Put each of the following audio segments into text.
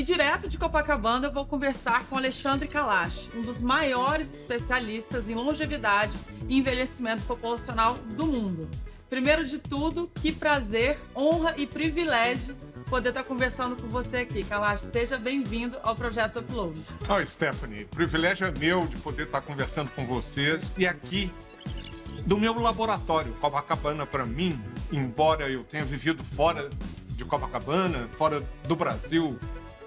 E direto de Copacabana eu vou conversar com Alexandre Kalash, um dos maiores especialistas em longevidade e envelhecimento populacional do mundo. Primeiro de tudo, que prazer, honra e privilégio poder estar conversando com você aqui. Kalash, seja bem-vindo ao Projeto Upload. Oh, Stephanie, o privilégio é meu de poder estar conversando com vocês e aqui do meu laboratório. Copacabana, para mim, embora eu tenha vivido fora de Copacabana, fora do Brasil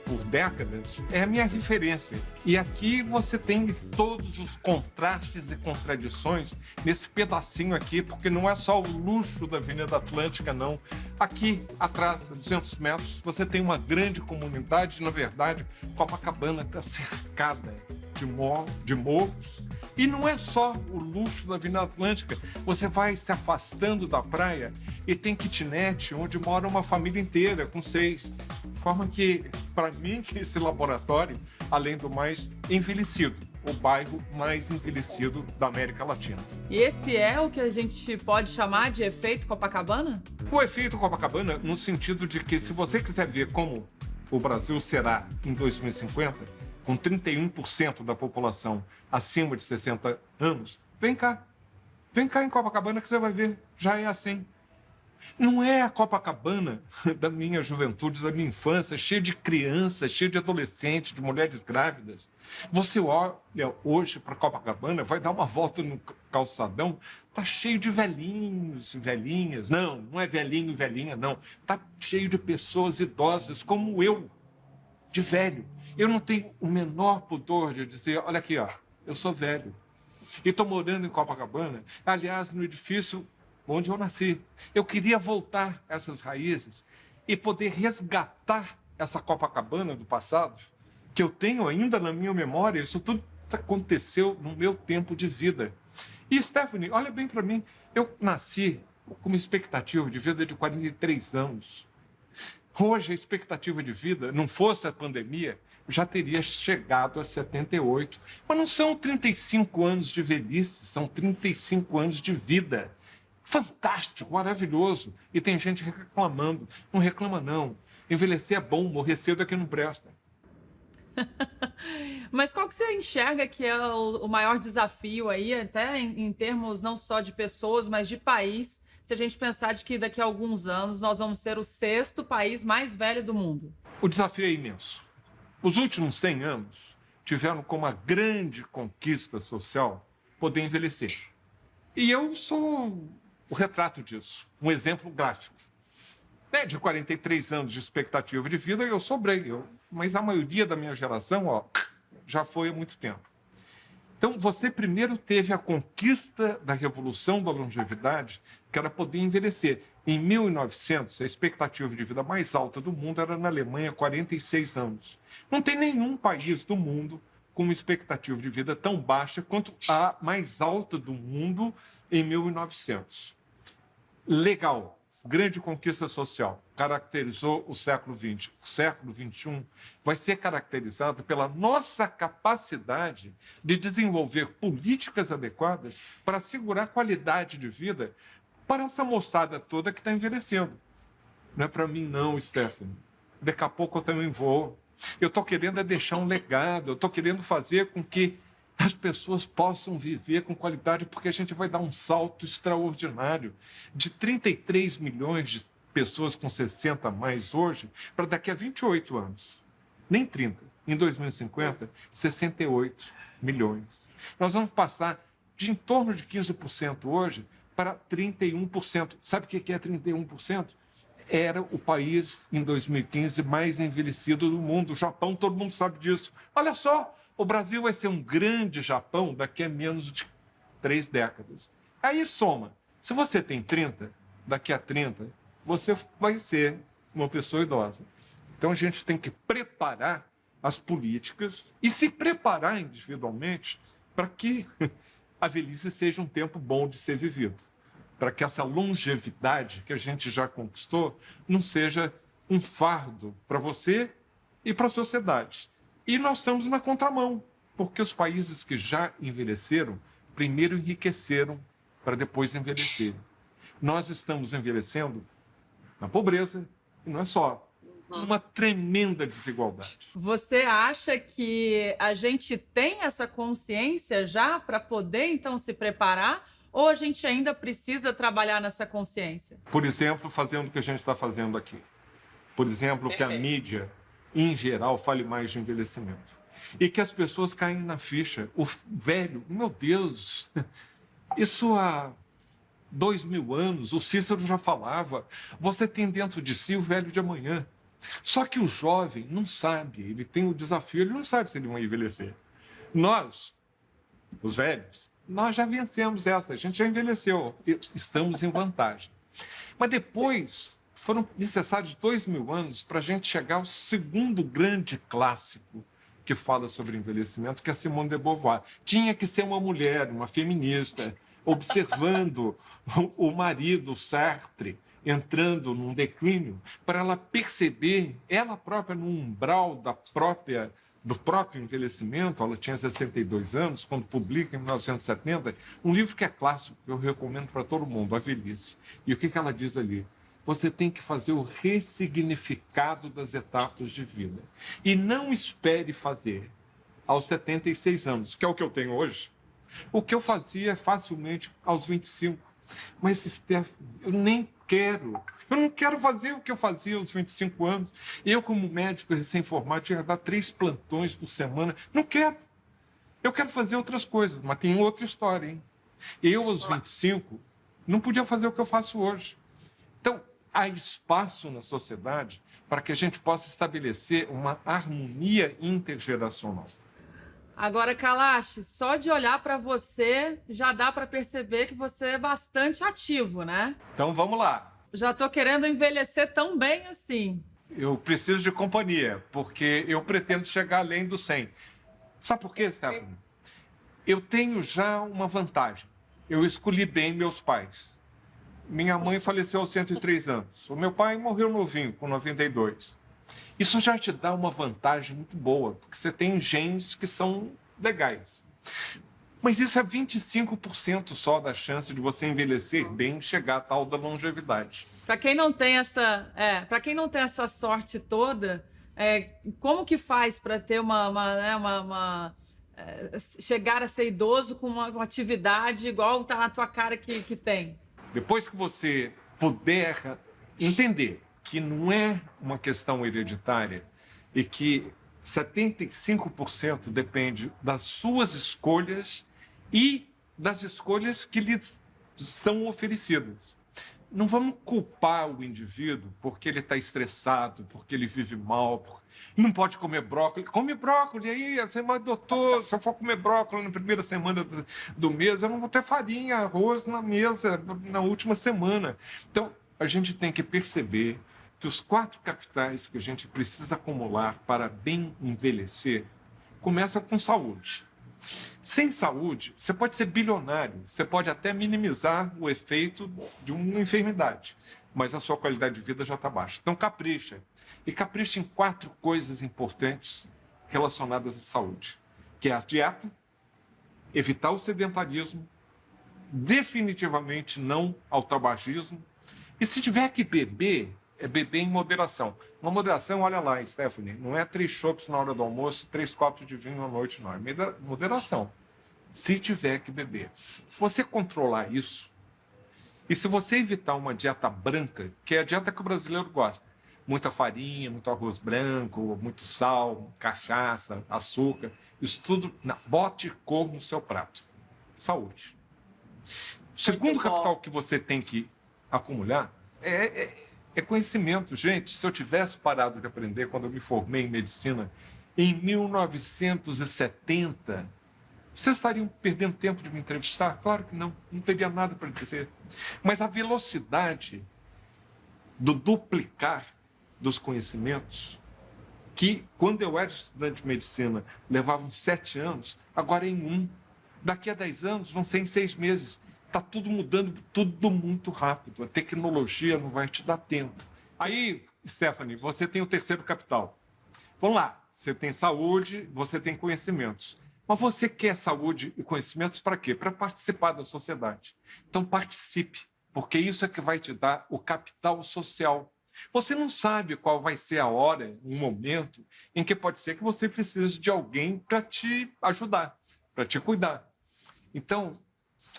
por décadas, é a minha referência. E aqui você tem todos os contrastes e contradições nesse pedacinho aqui, porque não é só o luxo da Avenida Atlântica, não. Aqui atrás, a 200 metros, você tem uma grande comunidade. Na verdade, Copacabana está cercada de morros. E não é só o luxo da Avenida Atlântica. Você vai se afastando da praia e tem kitnet onde mora uma família inteira, com 6. De forma que, para mim, esse laboratório, além do mais, envelhecido. O bairro mais envelhecido da América Latina. E esse é o que a gente pode chamar de efeito Copacabana? O efeito Copacabana, no sentido de que, se você quiser ver como o Brasil será em 2050, com 31% da população acima de 60 anos, vem cá. Vem cá em Copacabana que você vai ver. Já é assim. Não é a Copacabana da minha juventude, da minha infância, cheia de crianças, cheia de adolescentes, de mulheres grávidas. Você olha hoje para Copacabana, vai dar uma volta no calçadão, tá cheio de velhinhos e velhinhas. Não, não é velhinho e velhinha, não. Tá cheio de pessoas idosas como eu, de velho. Eu não tenho o menor pudor de dizer, olha aqui, ó, eu sou velho. E estou morando em Copacabana, aliás, no edifício onde eu nasci. Eu queria voltar a essas raízes e poder resgatar essa Copacabana do passado, que eu tenho ainda na minha memória. Isso tudo aconteceu no meu tempo de vida. E, Stephanie, olha bem para mim, eu nasci com uma expectativa de vida de 43 anos. Hoje, a expectativa de vida, não fosse a pandemia, já teria chegado a 78. Mas não são 35 anos de velhice, são 35 anos de vida. Fantástico, maravilhoso. E tem gente reclamando. Não reclama, não. Envelhecer é bom, morrer cedo é que não presta. Mas qual que você enxerga que é o maior desafio aí, até em termos não só de pessoas, mas de país, se a gente pensar de que daqui a alguns anos nós vamos ser o 6º país mais velho do mundo? O desafio é imenso. Os últimos 100 anos tiveram como uma grande conquista social poder envelhecer. E eu sou o retrato disso, um exemplo gráfico. De 43 anos de expectativa de vida, eu sobrei. Mas a maioria da minha geração, ó, já foi há muito tempo. Então, você primeiro teve a conquista da revolução da longevidade, que era poder envelhecer. Em 1900, a expectativa de vida mais alta do mundo era na Alemanha, 46 anos. Não tem nenhum país do mundo com uma expectativa de vida tão baixa quanto a mais alta do mundo em 1900. Legal. Grande conquista social, caracterizou o século XX. O século XXI vai ser caracterizado pela nossa capacidade de desenvolver políticas adequadas para assegurar qualidade de vida para essa moçada toda que está envelhecendo. Não é para mim não, Stephanie. Daqui a pouco eu também vou. Eu estou querendo deixar um legado, eu estou querendo fazer com que as pessoas possam viver com qualidade, porque a gente vai dar um salto extraordinário de 33 milhões de pessoas com 60 a mais hoje para daqui a 28 anos. Nem 30. Em 2050, 68 milhões. Nós vamos passar de em torno de 15% hoje para 31%. Sabe o que é 31%? Era o país, em 2015, mais envelhecido do mundo. O Japão, todo mundo sabe disso. Olha só, o Brasil vai ser um grande Japão daqui a menos de 3 décadas. Aí soma. Se você tem 30, daqui a 30, você vai ser uma pessoa idosa. Então a gente tem que preparar as políticas e se preparar individualmente para que a velhice seja um tempo bom de ser vivido. Para que essa longevidade que a gente já conquistou não seja um fardo para você e para a sociedade. E nós estamos na contramão, porque os países que já envelheceram, primeiro enriqueceram para depois envelhecerem. Nós estamos envelhecendo na pobreza, e não é só. uma tremenda desigualdade. Você acha que a gente tem essa consciência já para poder, então, se preparar? Ou a gente ainda precisa trabalhar nessa consciência? Por exemplo, fazendo o que a gente está fazendo aqui. Por exemplo, que a mídia, em geral, fale mais de envelhecimento. E que as pessoas caem na ficha. O velho, meu Deus, isso há 2000 anos, o Cícero já falava, você tem dentro de si o velho de amanhã. Só que o jovem não sabe, ele tem o desafio, ele não sabe se ele vai envelhecer. Nós, os velhos, nós já vencemos essa, a gente já envelheceu, estamos em vantagem. Mas depois foram necessários 2000 anos para a gente chegar ao segundo grande clássico que fala sobre envelhecimento, que é Simone de Beauvoir. Tinha que ser uma mulher, uma feminista, observando o marido Sartre entrando num declínio, para ela perceber, ela própria no umbral do próprio envelhecimento. Ela tinha 62 anos, quando publica, em 1970, um livro que é clássico, que eu recomendo para todo mundo, A Velhice. E o que ela diz ali? Você tem que fazer o ressignificado das etapas de vida. E não espere fazer aos 76 anos, que é o que eu tenho hoje, o que eu fazia facilmente aos 25. Mas, Stephanie, eu não quero fazer o que eu fazia aos 25 anos. Eu, como médico recém-formado, tinha que dar 3 plantões por semana. Não quero. Eu quero fazer outras coisas, mas tem outra história, hein? Eu, aos 25, não podia fazer o que eu faço hoje. Então, há espaço na sociedade para que a gente possa estabelecer uma harmonia intergeracional. Agora, Kalash, só de olhar para você já dá para perceber que você é bastante ativo, né? Então vamos lá. Já estou querendo envelhecer tão bem assim. Eu preciso de companhia, porque eu pretendo chegar além do 100. Sabe por quê, Stephanie? Eu tenho já uma vantagem. Eu escolhi bem meus pais. Minha mãe faleceu aos 103 anos. O meu pai morreu novinho, com 92. Isso já te dá uma vantagem muito boa, porque você tem genes que são legais. Mas isso é 25% só da chance de você envelhecer bem e chegar à tal da longevidade. Para quem não tem essa sorte toda, como que faz para ter chegar a ser idoso com uma atividade igual está na tua cara que tem? Depois que você puder entender que não é uma questão hereditária e que 75% depende das suas escolhas e das escolhas que lhes são oferecidas. Não vamos culpar o indivíduo porque ele está estressado, porque ele vive mal, não pode comer brócolis. Come brócolis, aí você, mas doutor, se eu for comer brócolis na primeira semana do mês, eu não vou ter farinha, arroz na mesa na última semana. Então, a gente tem que perceber que os 4 capitais que a gente precisa acumular para bem envelhecer começam com saúde. Sem saúde, você pode ser bilionário, você pode até minimizar o efeito de uma enfermidade, mas a sua qualidade de vida já está baixa. Então, capricha. E capricha em 4 coisas importantes relacionadas à saúde, que é a dieta, evitar o sedentarismo, definitivamente não ao tabagismo, e se tiver que beber, é beber em moderação. Uma moderação, olha lá, Stephanie, não é 3 chopps na hora do almoço, 3 copos de vinho à noite, não. É moderação. Se tiver que beber. Se você controlar isso, e se você evitar uma dieta branca, que é a dieta que o brasileiro gosta, muita farinha, muito arroz branco, muito sal, cachaça, açúcar, isso tudo, bote cor no seu prato. Saúde. O segundo capital que você tem que acumular é conhecimento. Gente, se eu tivesse parado de aprender quando eu me formei em medicina em 1970, vocês estariam perdendo tempo de me entrevistar? Claro que não, não teria nada para dizer. Mas a velocidade do duplicar dos conhecimentos, que quando eu era estudante de medicina levavam 7 anos, agora em 1. Daqui a 10 anos vão ser em 6 meses. Está tudo mudando, tudo muito rápido. A tecnologia não vai te dar tempo. Aí, Stephanie, você tem o terceiro capital. Vamos lá, você tem saúde, você tem conhecimentos. Mas você quer saúde e conhecimentos para quê? Para participar da sociedade. Então participe, porque isso é que vai te dar o capital social. Você não sabe qual vai ser a hora, um momento, em que pode ser que você precise de alguém para te ajudar, para te cuidar. Então,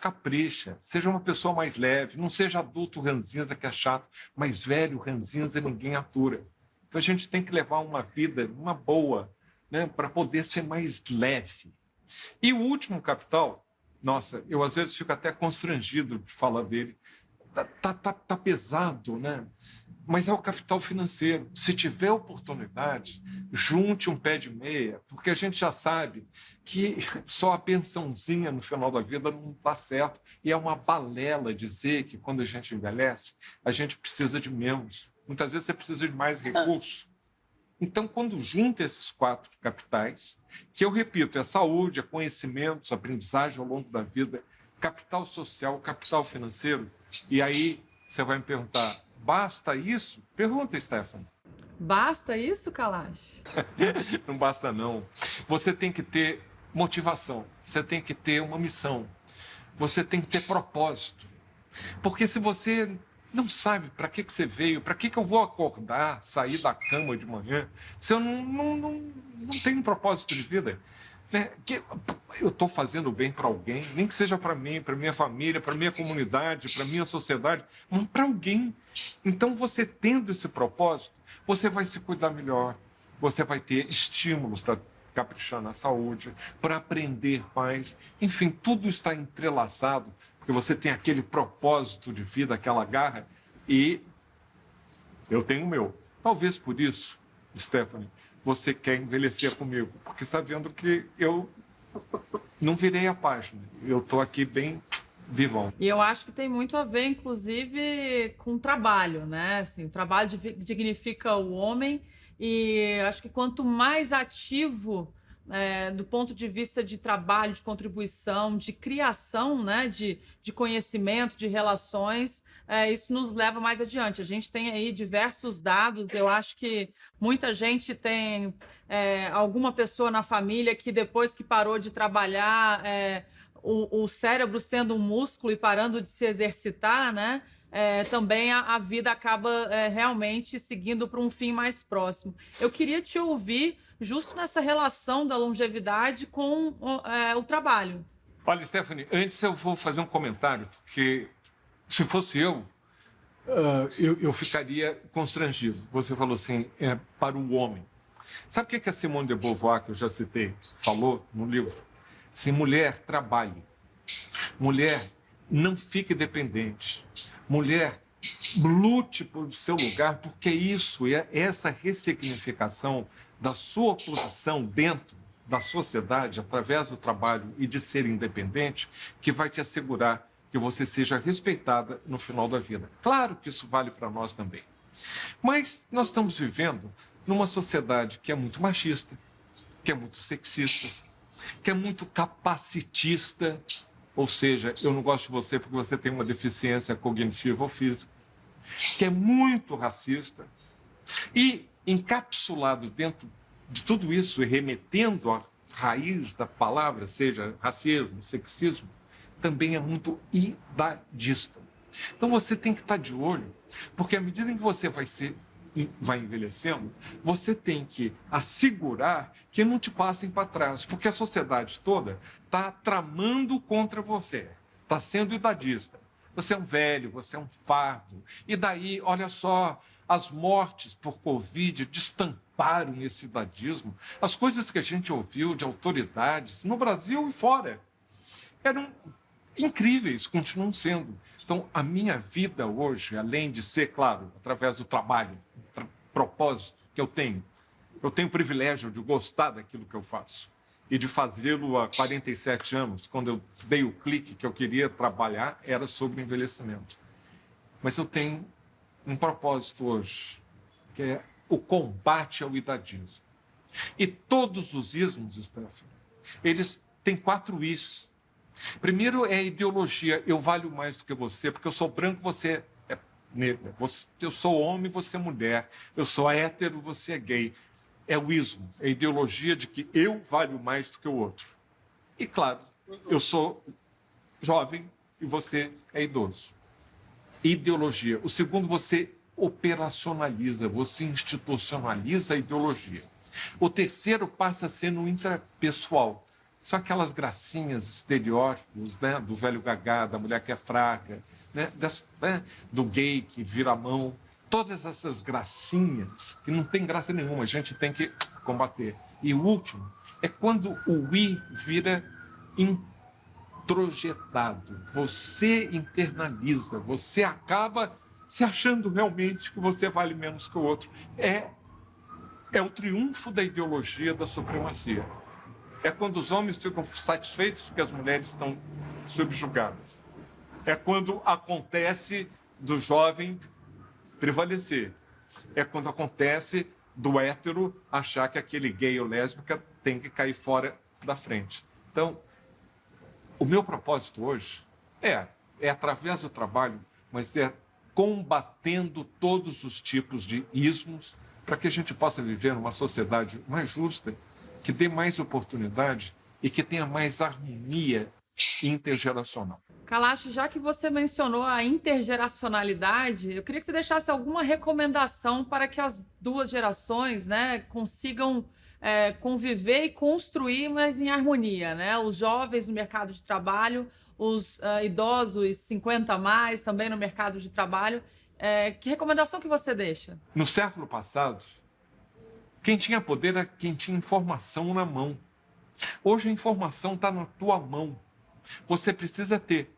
capricha, seja uma pessoa mais leve, não seja adulto ranzinza que é chato, mas velho ranzinza ninguém atura. Então a gente tem que levar uma vida, uma boa, né, para poder ser mais leve. E o último capital, nossa, eu às vezes fico até constrangido de falar dele, tá pesado, né? Mas é o capital financeiro. Se tiver oportunidade, junte um pé de meia, porque a gente já sabe que só a pensãozinha no final da vida não dá certo. E é uma balela dizer que quando a gente envelhece, a gente precisa de menos. Muitas vezes você precisa de mais recursos. Então, quando junta esses 4 capitais, que eu repito, é saúde, é conhecimentos, aprendizagem ao longo da vida, capital social, capital financeiro, e aí você vai me perguntar, basta isso? Pergunta, Stephanie. Basta isso, Kalash? Não basta, não. Você tem que ter motivação, você tem que ter uma missão, você tem que ter propósito. Porque se você não sabe para que você veio, para que eu vou acordar, sair da cama de manhã, se eu não tenho um propósito de vida, né? Que eu estou fazendo bem para alguém, nem que seja para mim, para minha família, para minha comunidade, para minha sociedade, mas para alguém. Então, você tendo esse propósito, você vai se cuidar melhor, você vai ter estímulo para caprichar na saúde, para aprender mais. Enfim, tudo está entrelaçado, porque você tem aquele propósito de vida, aquela garra, e eu tenho o meu. Talvez por isso, Stephanie, você quer envelhecer comigo, porque está vendo que eu não virei a página. Eu estou aqui bem vivão. E eu acho que tem muito a ver, inclusive, com o trabalho, né? Assim, o trabalho dignifica o homem e acho que quanto mais ativo do ponto de vista de trabalho, de contribuição, de criação, né, de conhecimento, de relações, isso nos leva mais adiante. A gente tem aí diversos dados, eu acho que muita gente tem alguma pessoa na família que depois que parou de trabalhar, o cérebro sendo um músculo e parando de se exercitar, né? Também a vida acaba realmente seguindo para um fim mais próximo. Eu queria te ouvir justo nessa relação da longevidade com o trabalho. Olha, Stephanie, antes eu vou fazer um comentário, porque se fosse eu ficaria constrangido. Você falou assim, para o homem. Sabe o que a Simone de Beauvoir, que eu já citei, falou no livro? Se mulher, trabalhe. Mulher, não fique dependente. Mulher, lute por seu lugar, porque isso é essa ressignificação da sua posição dentro da sociedade, através do trabalho e de ser independente, que vai te assegurar que você seja respeitada no final da vida. Claro que isso vale para nós também. Mas nós estamos vivendo numa sociedade que é muito machista, que é muito sexista, que é muito capacitista, ou seja, eu não gosto de você porque você tem uma deficiência cognitiva ou física, que é muito racista, e encapsulado dentro de tudo isso e remetendo à raiz da palavra, seja racismo, sexismo, também é muito idadista. Então você tem que estar de olho, porque à medida em que você vai envelhecendo, você tem que assegurar que não te passem para trás, porque a sociedade toda está tramando contra você, está sendo idadista. Você é um velho, você é um fardo. E daí, olha só, as mortes por Covid destamparam esse idadismo. As coisas que a gente ouviu de autoridades no Brasil e fora eram incríveis, continuam sendo. Então, a minha vida hoje, além de ser, claro, através do trabalho, propósito que eu tenho o privilégio de gostar daquilo que eu faço e de fazê-lo há 47 anos, quando eu dei o clique que eu queria trabalhar, era sobre envelhecimento. Mas eu tenho um propósito hoje, que é o combate ao idadismo. E todos os ismos, Stephanie, eles têm 4 is. Primeiro é a ideologia, eu valho mais do que você, porque eu sou branco, você é negra. Eu sou homem, você é mulher. Eu sou hétero, você é gay. É o ismo, é a ideologia de que eu valho mais do que o outro. E claro, eu sou jovem e você é idoso. Ideologia. O segundo, você operacionaliza, você institucionaliza a ideologia. O terceiro passa a ser no intrapessoal. São aquelas gracinhas, estereótipos, né? Do velho gagá, da mulher que é fraca, né? Do gay que vira a mão. Todas essas gracinhas, que não tem graça nenhuma, a gente tem que combater. E o último é quando o I vira introjetado. Você internaliza, você acaba se achando realmente que você vale menos que o outro. É o triunfo da ideologia da supremacia. É quando os homens ficam satisfeitos porque as mulheres estão subjugadas. É quando acontece do jovem prevalecer. É quando acontece do hétero achar que aquele gay ou lésbica tem que cair fora da frente. Então, o meu propósito hoje é através do trabalho, mas é combatendo todos os tipos de ismos para que a gente possa viver numa sociedade mais justa, que dê mais oportunidade e que tenha mais harmonia intergeracional. Kalash, já que você mencionou a intergeracionalidade, eu queria que você deixasse alguma recomendação para que as duas gerações, né, consigam conviver e construir, mas em harmonia, né? Os jovens no mercado de trabalho, os idosos 50 a mais também no mercado de trabalho. Que recomendação que você deixa? No século passado, quem tinha poder era quem tinha informação na mão. Hoje a informação está na tua mão. Você precisa ter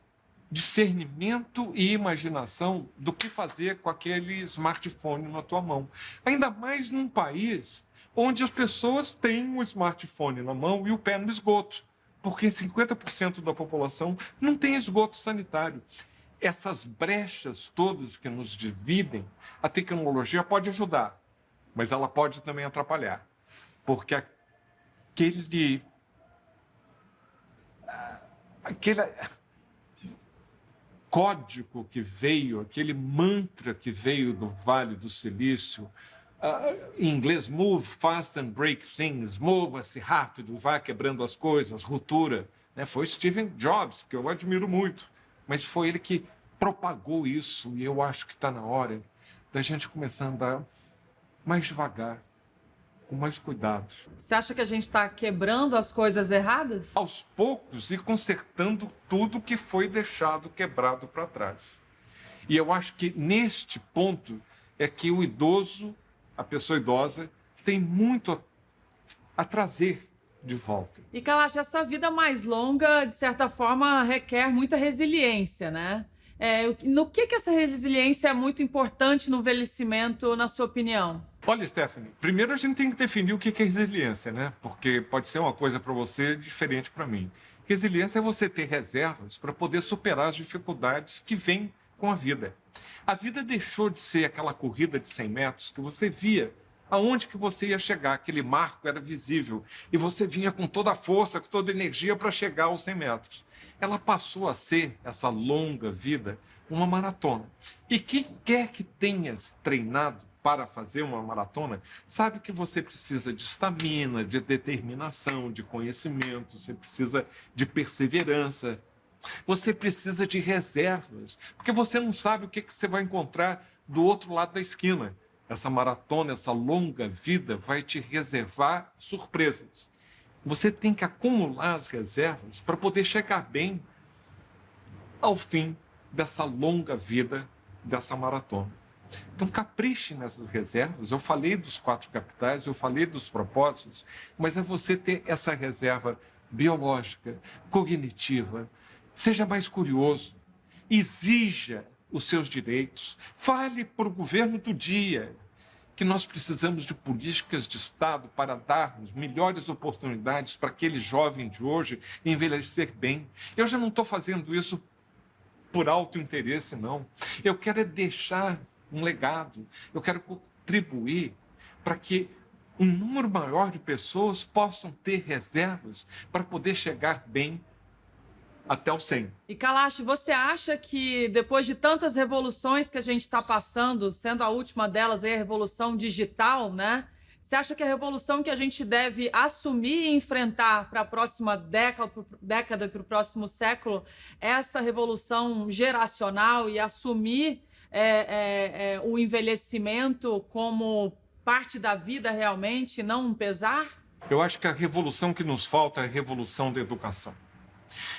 discernimento e imaginação do que fazer com aquele smartphone na tua mão. Ainda mais num país onde as pessoas têm um smartphone na mão e o pé no esgoto, porque 50% da população não tem esgoto sanitário. Essas brechas todas que nos dividem, a tecnologia pode ajudar, mas ela pode também atrapalhar, porque aquele código que veio, aquele mantra que veio do Vale do Silício, em inglês, move fast and break things, mova-se rápido, vá quebrando as coisas, ruptura, né? Foi Steve Jobs, que eu admiro muito, mas foi ele que propagou isso, e eu acho que está na hora da gente começar a andar mais devagar, com mais cuidado. Você acha que a gente está quebrando as coisas erradas? Aos poucos e consertando tudo que foi deixado quebrado para trás. E eu acho que neste ponto é que o idoso, a pessoa idosa, tem muito a trazer de volta. E, Kalash, essa vida mais longa, de certa forma, requer muita resiliência, né? No que essa resiliência é muito importante no envelhecimento, na sua opinião? Olha, Stephanie, primeiro a gente tem que definir o que é resiliência, né? Porque pode ser uma coisa para você diferente para mim. Resiliência é você ter reservas para poder superar as dificuldades que vêm com a vida. A vida deixou de ser aquela corrida de 100 metros que você via aonde que você ia chegar, aquele marco era visível e você vinha com toda a força, com toda a energia para chegar aos 100 metros. Ela passou a ser, essa longa vida, uma maratona. E quem quer que tenhas treinado para fazer uma maratona, sabe que você precisa de estamina, de determinação, de conhecimento, você precisa de perseverança, você precisa de reservas, porque você não sabe o que você vai encontrar do outro lado da esquina. Essa maratona, essa longa vida vai te reservar surpresas. Você tem que acumular as reservas para poder chegar bem ao fim dessa longa vida, dessa maratona. Então, capriche nessas reservas. Eu falei dos 4 capitais, eu falei dos propósitos, mas é você ter essa reserva biológica, cognitiva. Seja mais curioso, exija os seus direitos, fale para o governo do dia que nós precisamos de políticas de Estado para darmos melhores oportunidades para aquele jovem de hoje envelhecer bem. Eu já não estou fazendo isso por alto interesse, não. Eu quero é deixar um legado, eu quero contribuir para que um número maior de pessoas possam ter reservas para poder chegar bem até o 100. E, Kalash, você acha que depois de tantas revoluções que a gente está passando, sendo a última delas aí a revolução digital, né? Você acha que a revolução que a gente deve assumir e enfrentar para a próxima década, para o próximo século, é essa revolução geracional e assumir o envelhecimento como parte da vida realmente, não um pesar? Eu acho que a revolução que nos falta é a revolução da educação.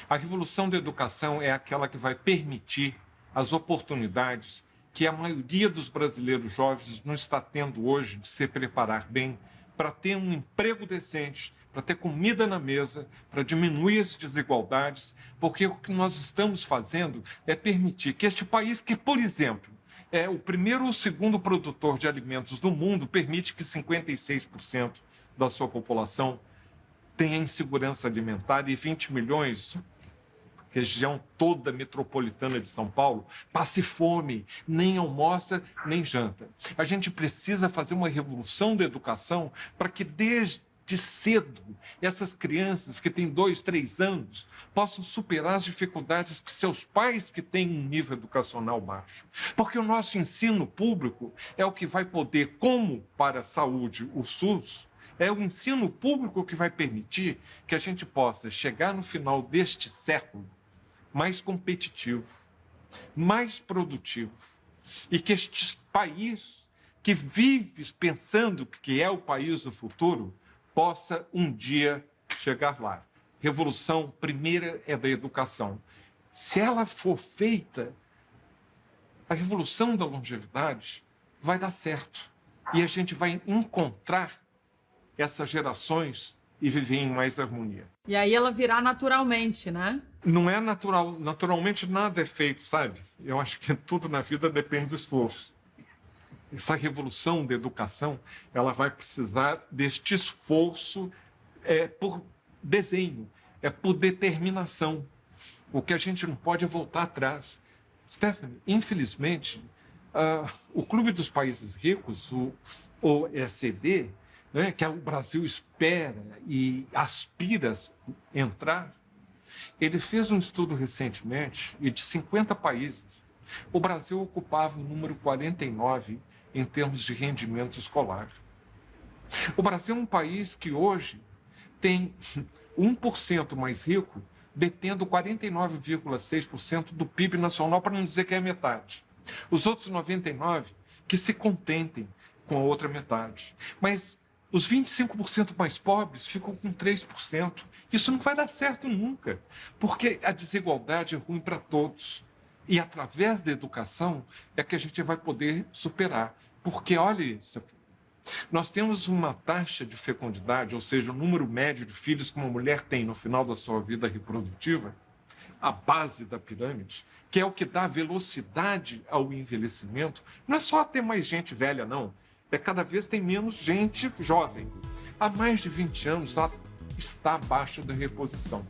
A revolução da educação é aquela que vai permitir as oportunidades que a maioria dos brasileiros jovens não está tendo hoje de se preparar bem para ter um emprego decente, para ter comida na mesa, para diminuir as desigualdades, porque o que nós estamos fazendo é permitir que este país, que, por exemplo, é o primeiro ou segundo produtor de alimentos do mundo, permite que 56% da sua população tenha insegurança alimentar e 20 milhões, região toda metropolitana de São Paulo, passe fome, nem almoça, nem janta. A gente precisa fazer uma revolução da educação para que desde cedo essas crianças que têm 2, 3 anos possam superar as dificuldades que seus pais que têm um nível educacional baixo. Porque o nosso ensino público é o que vai poder, como para a saúde, o SUS, é o ensino público que vai permitir que a gente possa chegar no final deste século mais competitivo, mais produtivo, e que este país, que vive pensando que é o país do futuro, possa um dia chegar lá. Revolução primeira é da educação. Se ela for feita, a revolução da longevidade vai dar certo. E a gente vai encontrar essas gerações e viver em mais harmonia. E aí ela virá naturalmente, né? Não é natural. Naturalmente nada é feito, sabe? Eu acho que tudo na vida depende do esforço. Essa revolução da educação, ela vai precisar deste esforço por desenho, por determinação. O que a gente não pode é voltar atrás. Stephanie, infelizmente, o Clube dos Países Ricos, o OECD, né, que o Brasil espera e aspira a entrar, ele fez um estudo recentemente e de 50 países, o Brasil ocupava o número 49 em termos de rendimento escolar. O Brasil é um país que hoje tem 1% mais rico, detendo 49,6% do PIB nacional, para não dizer que é a metade. Os outros 99% que se contentem com a outra metade. Mas os 25% mais pobres ficam com 3%. Isso não vai dar certo nunca, porque a desigualdade é ruim para todos. E através da educação é que a gente vai poder superar. Porque, olha isso, nós temos uma taxa de fecundidade, ou seja, o número médio de filhos que uma mulher tem no final da sua vida reprodutiva, a base da pirâmide, que é o que dá velocidade ao envelhecimento. Não é só ter mais gente velha, não. Cada vez tem menos gente jovem. Há mais de 20 anos, ela está abaixo da reposição.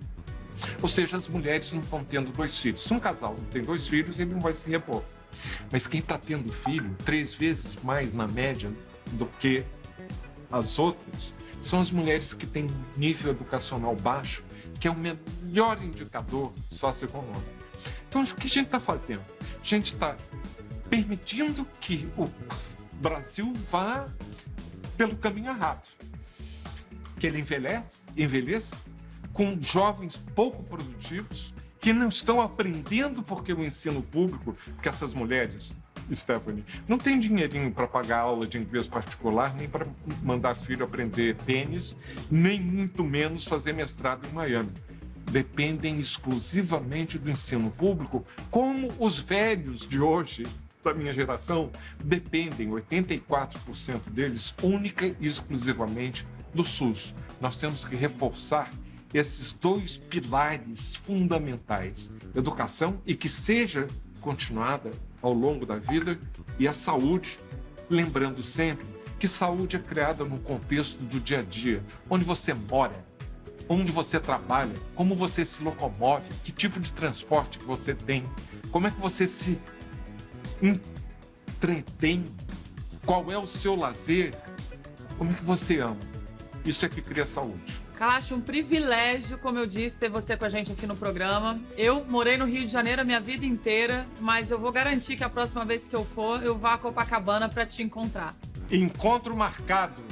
Ou seja, as mulheres não estão tendo 2 filhos. Se um casal não tem 2 filhos, ele não vai se repor. Mas quem está tendo filho, 3 vezes mais na média do que as outras, são as mulheres que têm nível educacional baixo, que é o melhor indicador socioeconômico. Então, o que a gente está fazendo? A gente está permitindo que o Brasil vá pelo caminho errado. Que ele envelheça com jovens pouco produtivos, que não estão aprendendo porque o ensino público, porque essas mulheres, Stephanie, não tem dinheirinho para pagar aula de inglês particular, nem para mandar filho aprender tênis, nem muito menos fazer mestrado em Miami. Dependem exclusivamente do ensino público, como os velhos de hoje, da minha geração, dependem, 84% deles, única e exclusivamente do SUS. Nós temos que reforçar esses 2 pilares fundamentais, educação, e que seja continuada ao longo da vida, e a saúde, lembrando sempre que saúde é criada no contexto do dia a dia, onde você mora, onde você trabalha, como você se locomove, que tipo de transporte que você tem, como é que você se entretém, qual é o seu lazer, como é que você ama. Isso é que cria saúde. Kalash, um privilégio, como eu disse, ter você com a gente aqui no programa. Eu morei no Rio de Janeiro a minha vida inteira, mas eu vou garantir que a próxima vez que eu for, eu vá a Copacabana para te encontrar. Encontro marcado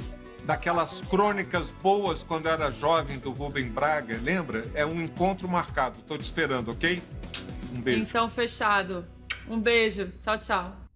daquelas crônicas boas quando eu era jovem do Rubem Braga, lembra? É um encontro marcado. Estou te esperando, ok? Um beijo. Então, fechado. Um beijo. Tchau, tchau.